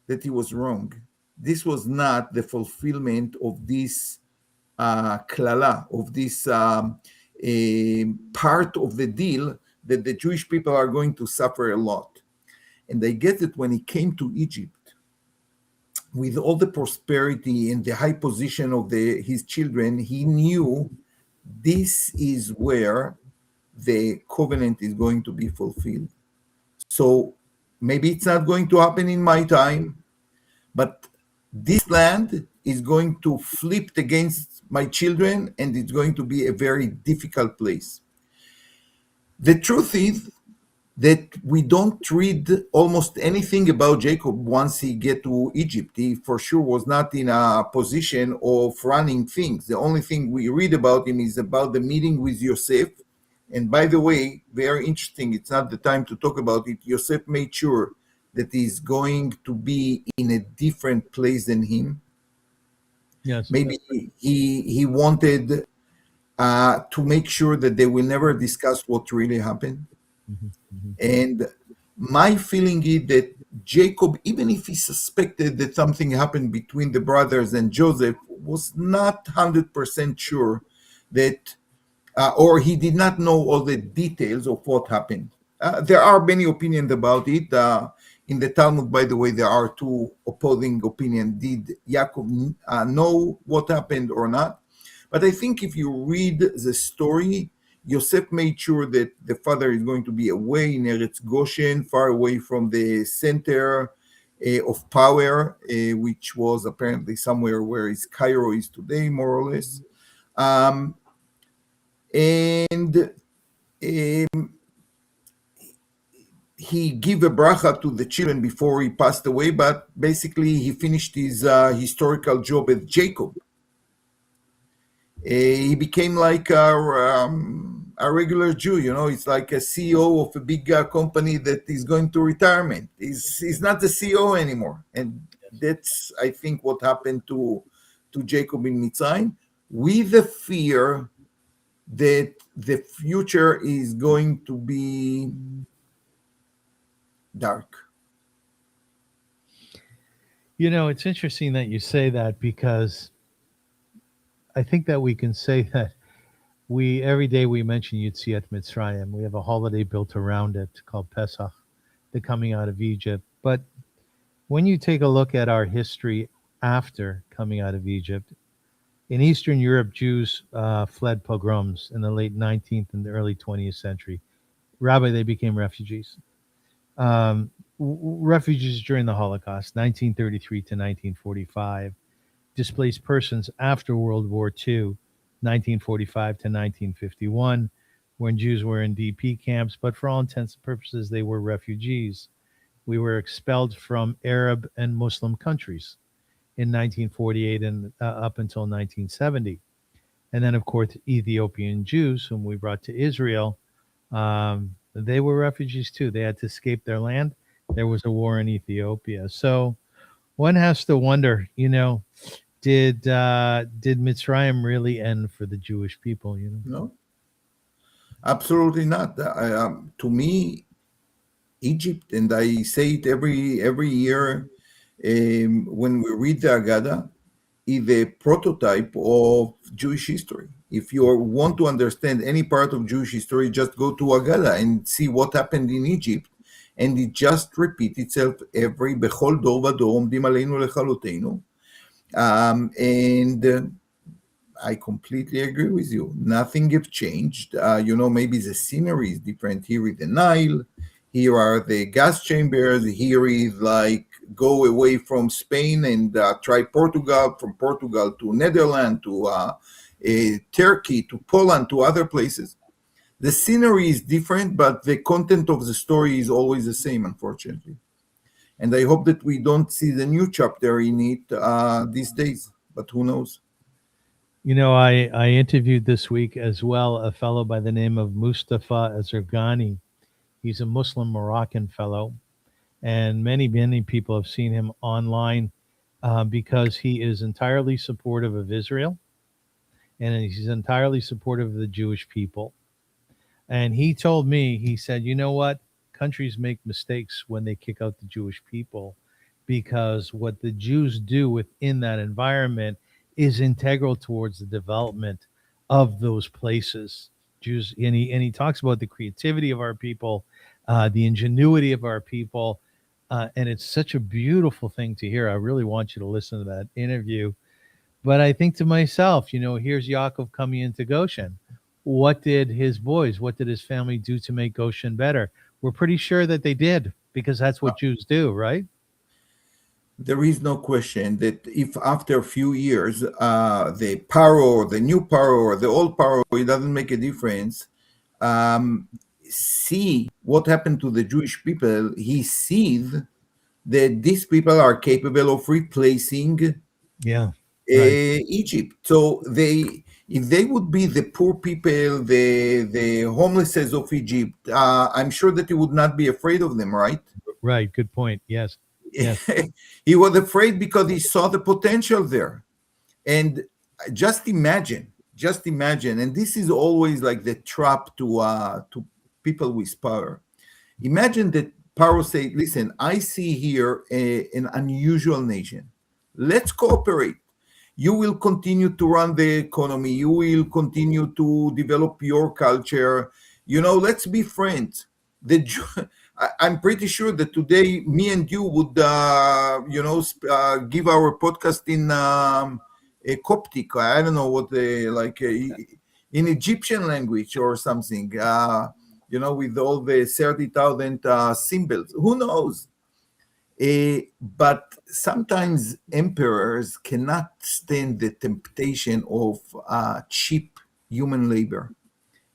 that he was wrong. This was not the fulfillment of this klala, of this part of the deal that the Jewish people are going to suffer a lot. And I get that when he came to Egypt, with all the prosperity and the high position of his children, he knew this is where the covenant is going to be fulfilled. So maybe it's not going to happen in my time, but this land is going to flip against my children, and it's going to be a very difficult place. The truth is that we don't read almost anything about Jacob once he get to Egypt. He for sure was not in a position of running things. The only thing we read about him is about the meeting with Yosef. And by the way, very interesting, it's not the time to talk about it. Yosef made sure that he's going to be in a different place than him. Yes. Maybe he wanted to make sure that they will never discuss what really happened. Mm-hmm. Mm-hmm. And my feeling is that Jacob, even if he suspected that something happened between the brothers and Joseph, was not 100% sure that, or he did not know all the details of what happened. There are many opinions about it. In the Talmud, by the way, there are two opposing opinions. Did Yaakov know what happened or not? But I think if you read the story, Yosef made sure that the father is going to be away in Eretz Goshen, far away from the center of power, which was apparently somewhere where is Cairo is today, more or less. He gave a bracha to the children before he passed away, but basically he finished his historical job as Jacob. He became like a regular Jew, it's like a CEO of a big company that is going to retirement. He's not the CEO anymore. And that's, I think, what happened to Jacob in Mitzrayim, with the fear that the future is going to be dark. It's interesting that you say that, because I think that we can say that every day we mention Yetziat Mitzrayim. We have a holiday built around it called Pesach, the coming out of Egypt. But when you take a look at our history after coming out of Egypt, in Eastern Europe, Jews fled pogroms in the late 19th and the early 20th century. Rabbi, they became refugees. Refugees during the Holocaust, 1933 to 1945. Displaced persons after World War II, 1945 to 1951, when Jews were in DP camps, but for all intents and purposes, they were refugees. We were expelled from Arab and Muslim countries in 1948 and up until 1970. And then, of course, Ethiopian Jews, whom we brought to Israel, they were refugees too. They had to escape their land. There was a war in Ethiopia. So one has to wonder, did Mitzrayim really end for the Jewish people? No, absolutely not. To me, Egypt, and I say it every year when we read the Haggadah, is a prototype of Jewish history. If you want to understand any part of Jewish history, just go to Haggadah and see what happened in Egypt, and it just repeats itself every bechol dor vador omdim aleinu lechalotenu. And I completely agree with you. Nothing have changed. Maybe the scenery is different. Here is the Nile. Here are the gas chambers. Here is like go away from Spain and try Portugal, from Portugal to Netherlands, to Turkey, to Poland, to other places. The scenery is different, but the content of the story is always the same, unfortunately. And I hope that we don't see the new chapter in it these days, but who knows? I interviewed this week as well a fellow by the name of Mustafa Azergani. He's a Muslim Moroccan fellow, and many people have seen him online because he is entirely supportive of Israel, and he's entirely supportive of the Jewish people. And he told me, he said, you know what? Countries make mistakes when they kick out the Jewish people, because what the Jews do within that environment is integral towards the development of those places. Jews, and he talks about the creativity of our people, the ingenuity of our people, and it's such a beautiful thing to hear. I really want you to listen to that interview. But I think to myself, here's Yaakov coming into Goshen. What did his family do to make Goshen better? We're pretty sure that they did, because that's what Jews do, right? There is no question that if after a few years, the Paro, the new Paro, or the old Paro, it doesn't make a difference. See what happened to the Jewish people. He sees that these people are capable of replacing Egypt. So if they would be the poor people, the homelesses of Egypt, I'm sure that he would not be afraid of them, right? Right. Good point. Yes. Yes. He was afraid because he saw the potential there. And just imagine, and this is always like the trap to people with power. Imagine that Paro say, listen, I see here an unusual nation. Let's cooperate. You will continue to run the economy. You will continue to develop your culture. Let's be friends. I'm pretty sure that today me and you would, give our podcast in a Coptic. I don't know what in Egyptian language or something. With all the 30,000 symbols. Who knows? But sometimes emperors cannot stand the temptation of cheap human labor.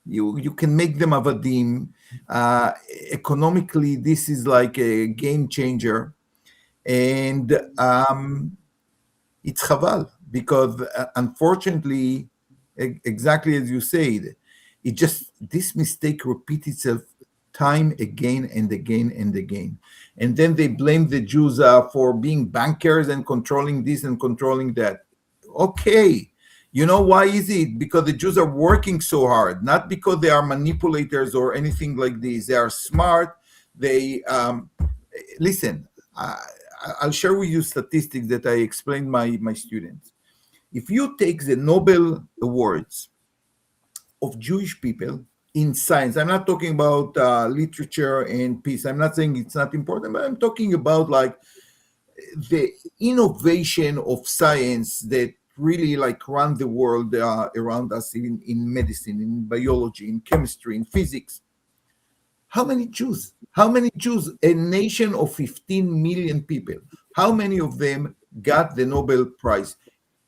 You can make them avadim. Economically, this is like a game changer, and it's chaval, because unfortunately, exactly as you said, this mistake repeats itself time again and again and again. And then they blame the Jews for being bankers and controlling this and controlling that. Okay. Why is it? Because the Jews are working so hard, not because they are manipulators or anything like this. They are smart. They listen. I'll share with you statistics that I explained my students. If you take the Nobel Awards of Jewish people in science, I'm not talking about literature and peace. I'm not saying it's not important, but I'm talking about like the innovation of science that really like run the world around us in medicine, in biology, in chemistry, in physics. How many Jews? A nation of 15 million people. How many of them got the Nobel Prize?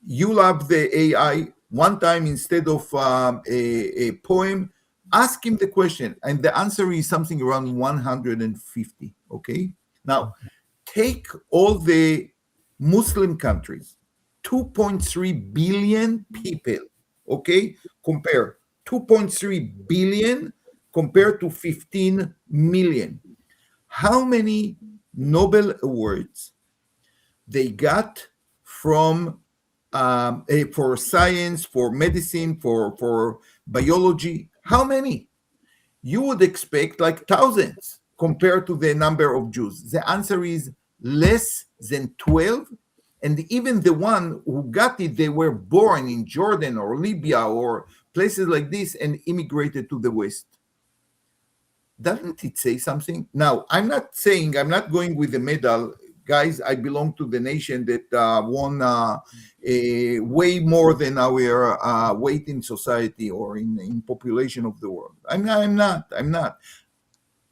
You love the AI. One time, instead of a poem, ask him the question, and the answer is something around 150. Okay? Now, take all the Muslim countries. 2.3 billion people, okay? Compare 2.3 billion compared to 15 million. How many Nobel Awards they got from for science, for medicine, for biology? How many? You would expect like thousands compared to the number of Jews. The answer is less than 12. And even the one who got it, they were born in Jordan or Libya or places like this and immigrated to the West. Doesn't it say something? Now, I'm not going with the medal. guys, I belong to the nation that won way more than our weight in society or in population of the world. I'm not.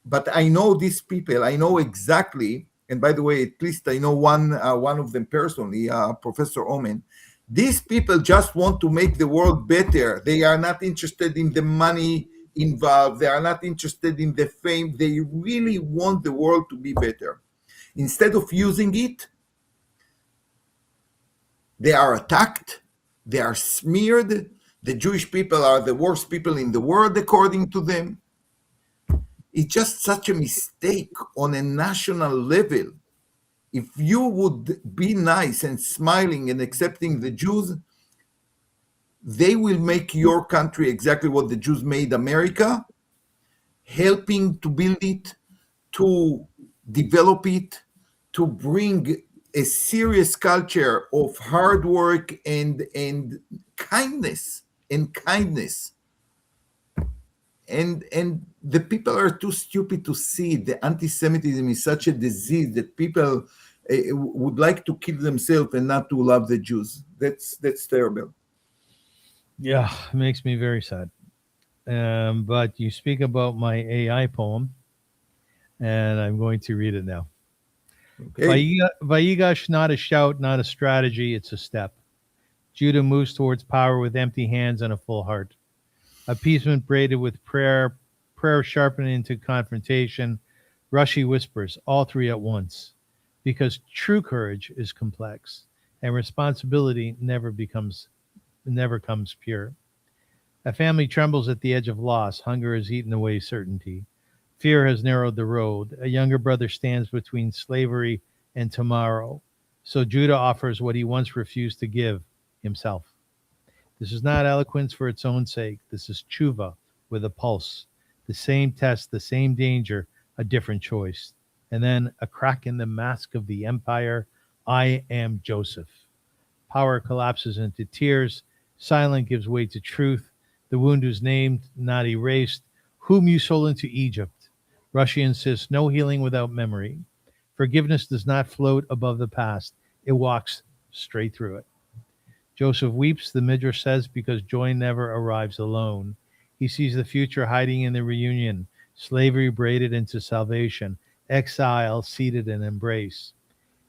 But I know these people. I know exactly. And by the way, at least I know one of them personally, Professor Omen. These people just want to make the world better. They are not interested in the money involved. They are not interested in the fame. They really want the world to be better. Instead of using it, they are attacked. They are smeared. The Jewish people are the worst people in the world, according to them. It's just such a mistake on a national level. If you would be nice and smiling and accepting the Jews, they will make your country exactly what the Jews made America, helping to build it, to develop it, to bring a serious culture of hard work and kindness. And the people are too stupid to see the anti-Semitism is such a disease that people would like to kill themselves and not to love the Jews. That's terrible. Yeah, it makes me very sad. But you speak about my AI poem, and I'm going to read it now. Okay. Vayigash, not a shout, not a strategy, it's a step. Judah moves towards power with empty hands and a full heart. Appeasement braided with prayer sharpened into confrontation, Rushy whispers, all three at once. Because true courage is complex, and responsibility never comes pure. A family trembles at the edge of loss. Hunger has eaten away certainty. Fear has narrowed the road. A younger brother stands between slavery and tomorrow. So Judah offers what he once refused to give, himself. This is not eloquence for its own sake. This is tshuva with a pulse. The same test, the same danger, a different choice. And then a crack in the mask of the empire. I am Joseph. Power collapses into tears. Silence gives way to truth. The wound is named, not erased. Whom you sold into Egypt. Rashi insists no healing without memory. Forgiveness does not float above the past. It walks straight through it. Joseph weeps, the Midrash says, because joy never arrives alone. He sees the future hiding in the reunion, slavery braided into salvation, exile seated in embrace.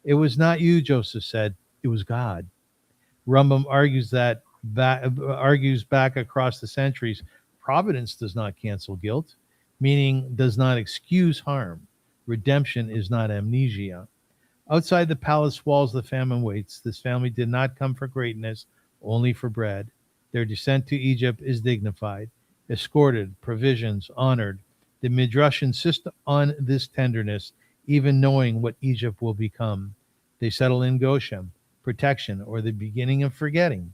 It was not you, Joseph said, it was God. Rambam argues back across the centuries, providence does not cancel guilt, meaning does not excuse harm. Redemption is not amnesia. Outside the palace walls, the famine waits. This family did not come for greatness, only for bread. Their descent to Egypt is dignified, escorted, provisions, honored. The Midrash insists on this tenderness, even knowing what Egypt will become. They settle in Goshen, protection, or the beginning of forgetting.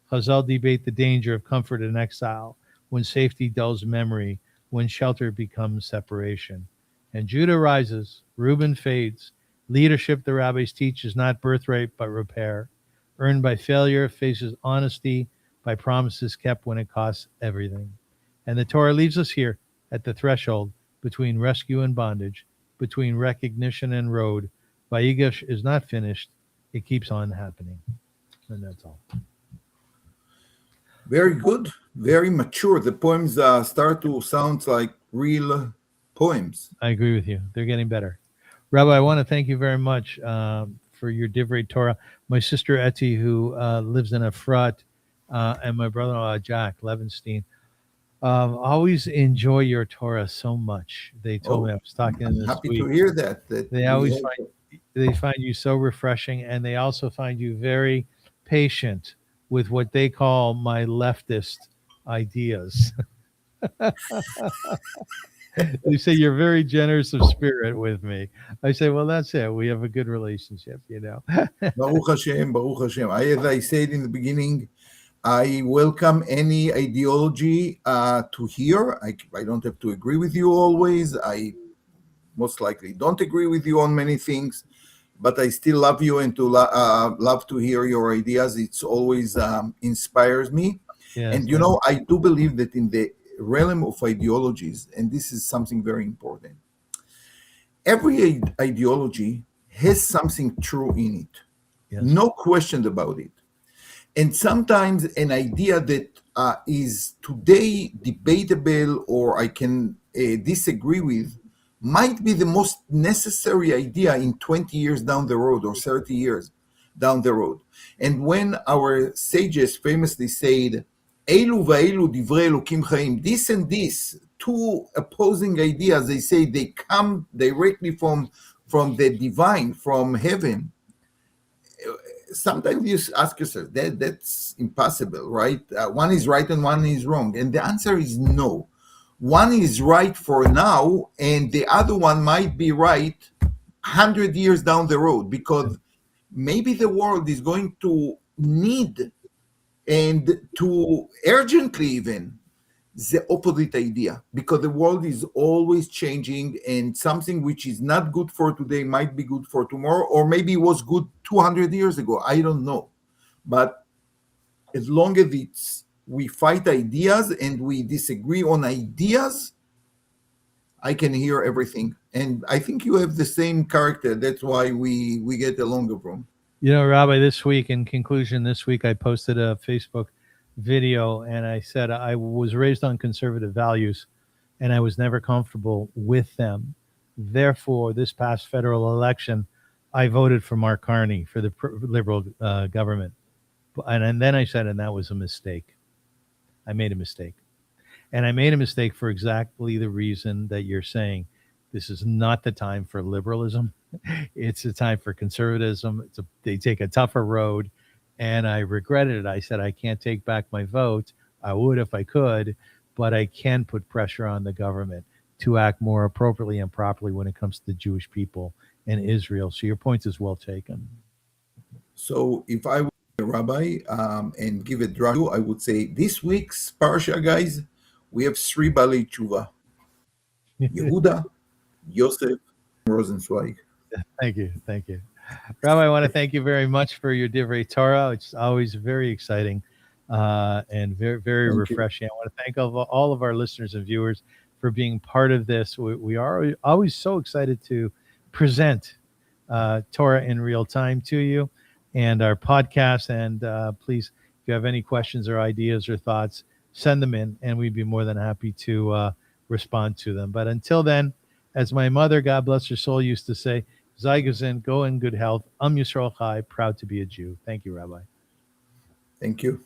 Chazal debate the danger of comfort in exile, when safety dulls memory, when shelter becomes separation. And Judah rises, Reuben fades. Leadership, the rabbis teach, is not birthright but repair. Earned by failure, faces honesty by promises kept when it costs everything. And the Torah leaves us here at the threshold between rescue and bondage, between recognition and road. Vayigash is not finished. It keeps on happening. And that's all. Very good. Very mature. The poems start to sound like real poems. I agree with you. They're getting better. Rabbi, I want to thank you very much for your Divrei Torah. My sister Etty, who lives in Efrat, and my brother-in-law Jack Levenstein, always enjoy your Torah so much. They told me, I was talking I'm this happy week. to hear that. They always find you so refreshing, and they also find you very patient with what they call my leftist ideas. They say you're very generous of spirit with me. I say, well, that's it. We have a good relationship, you know. Baruch Hashem, Baruch Hashem. As I said in the beginning, I welcome any ideology to hear. I don't have to agree with you always. I most likely don't agree with you on many things, but I still love you and to love to hear your ideas. It's always inspires me. Yes, and, you know, I do believe that in the realm of ideologies, and this is something very important, every ideology has something true in it. Yes. No question about it. And sometimes an idea that is today debatable or I can disagree with might be the most necessary idea in 20 years down the road or 30 years down the road. And when our sages famously said, Elu va'elu divrei Elokim chaim, this and this, two opposing ideas, they say they come directly from the divine, from heaven. Sometimes you ask yourself, that's impossible, right? One is right and one is wrong. And the answer is no. One is right for now, and the other one might be right 100 years down the road, because maybe the world is going to need and to urgently even the opposite idea, because the world is always changing, and something which is not good for today might be good for tomorrow, or maybe was good 200 years ago. I don't know. But as long as we fight ideas and we disagree on ideas, I can hear everything. And I think you have the same character. That's why we get along, Avrum. You know, Rabbi, this week, in conclusion, this week I posted a Facebook video and I said I was raised on conservative values and I was never comfortable with them. Therefore, this past federal election, I voted for Mark Carney for the liberal government. And then I said, and that was a mistake. I made a mistake. And I made a mistake for exactly the reason that you're saying. This is not the time for liberalism. It's a time for conservatism. They take a tougher road. And I regretted it. I said, I can't take back my vote. I would if I could, but I can put pressure on the government to act more appropriately and properly when it comes to the Jewish people and Israel. So your point is well taken. So if I were a rabbi and give a drug, I would say this week's Parsha, guys, we have 3 Balei Tshuva. Yehudah, Yosef, Rosensweig. Thank you. Thank you. Rabbi, I want to thank you very much for your Divrei Torah. It's always very exciting and very, very refreshing. I want to thank all of our listeners and viewers for being part of this. We are always so excited to present Torah in real time to you and our podcast. And please, if you have any questions or ideas or thoughts, send them in, and we'd be more than happy to respond to them. But until then, as my mother, God bless her soul, used to say, Zaygazen, go in good health. Yisrael Chai, proud to be a Jew. Thank you, Rabbi. Thank you.